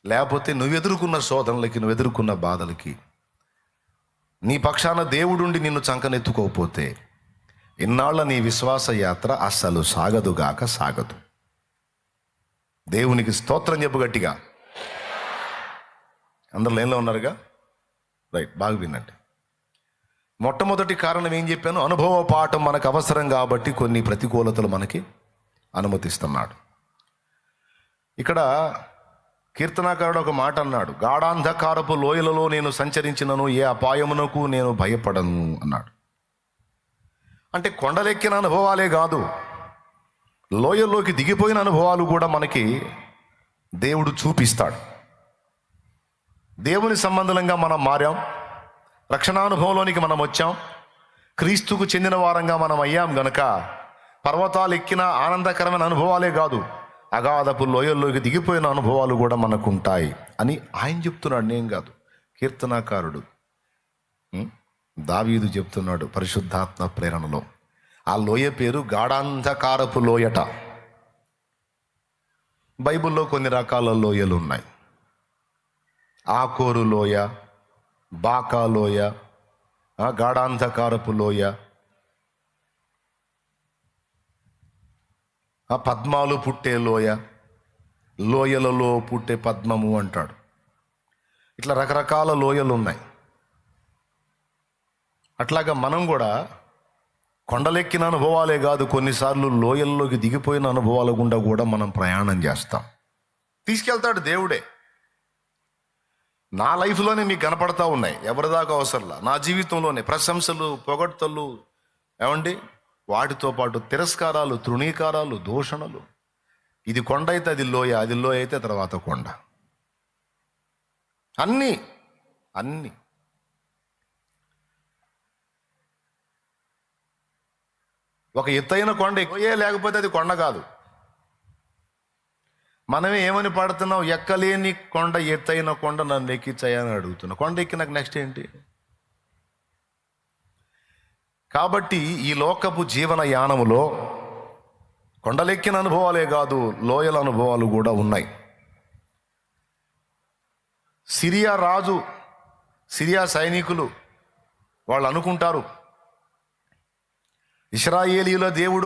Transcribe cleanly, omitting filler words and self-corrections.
లేకపోతే నువ్వు ఎదుర్కొన్న శోధనలకి, నువ్వు ఎదుర్కొన్న బాధలకి నీ పక్షాన దేవుడుండి నిన్ను చంకనెత్తుకోకపోతే ఇన్నాళ్ళ నీ విశ్వాస యాత్ర అస్సలు సాగదుగాక సాగదు. దేవునికి స్తోత్రం చెప్పు గట్టిగా. అందరు లైన్లో ఉన్నారుగా? రైట్, బాగా వినండి. మొట్టమొదటి కారణం ఏం చెప్పాను? అనుభవ పాఠం మనకు అవసరం కాబట్టి కొన్ని ప్రతికూలతలు మనకి అనుమతిస్తున్నాడు. ఇక్కడ కీర్తనాకారుడు ఒక మాట అన్నాడు, గాఢాంధకారపు లోయలలో నేను సంచరించినను ఏ అపాయమునకు నేను భయపడను అన్నాడు. అంటే కొండలెక్కిన అనుభవాలే కాదు, లోయల్లోకి దిగిపోయిన అనుభవాలు కూడా మనకి దేవుడు చూపిస్తాడు. దేవుని సంబంధంగా మనం మారాం, రక్షణానుభవంలోనికి మనం వచ్చాం, క్రీస్తుకు చెందిన వారంగా మనం అయ్యాం గనక పర్వతాలు ఎక్కిన ఆనందకరమైన అనుభవాలే కాదు, అగాధపు లోయల్లోకి దిగిపోయిన అనుభవాలు కూడా మనకు ఉంటాయి అని ఆయన చెప్తున్నాడు, నేను కాదు. కీర్తనాకారుడు దావీదు చెప్తున్నాడు పరిశుద్ధాత్మ ప్రేరణలో. ఆ లోయ పేరు గాఢాంధకారపు లోయట. బైబిల్లో కొన్ని రకాల లోయలు ఉన్నాయి. ఆకోరు లోయ, బాకా లోయ, గాఢాంధకారపు లోయ, పద్మాలు పుట్టే లోయ, లోయలలో పుట్టే పద్మము అంటాడు. ఇట్లా రకరకాల లోయలు ఉన్నాయి. అట్లాగా మనం కూడా కొండలెక్కిన అనుభవాలే కాదు, కొన్నిసార్లు లోయల్లోకి దిగిపోయిన అనుభవాల గుండా కూడా మనం ప్రయాణం చేస్తాం. తీసుకెళ్తాడు దేవుడే. నా లైఫ్లోనే మీకు కనపడతా ఉన్నాయి, ఎవరిదాకా అవసరంలా. నా జీవితంలోనే ప్రశంసలు, పొగడ్తలు, ఏమండి, వాటితో పాటు తిరస్కారాలు, తృణీకారాలు, దూషణలు. ఇది కొండ అయితే అది లోయ, అది లోయ అయితే తర్వాత కొండ. అన్నీ ఒక ఎత్తైన కొండ ఎక్కువే, లేకపోతే అది కొండ కాదు. మనమే ఏమని పాడుతున్నాం? ఎక్కలేని కొండ, ఎత్తైన కొండ నన్ను ఎక్కించాయని అడుగుతున్నా. కొండ ఎక్కినాక నెక్స్ట్ ఏంటి? కాబట్టి ఈ లోకపు జీవన యానములో కొండలెక్కిన అనుభవాలే కాదు, లోయల అనుభవాలు కూడా ఉన్నాయి. సిరియా రాజు, సిరియా సైనికులు వాళ్ళు అనుకుంటారు, ఇశ్రాయేలీయుల దేవుడు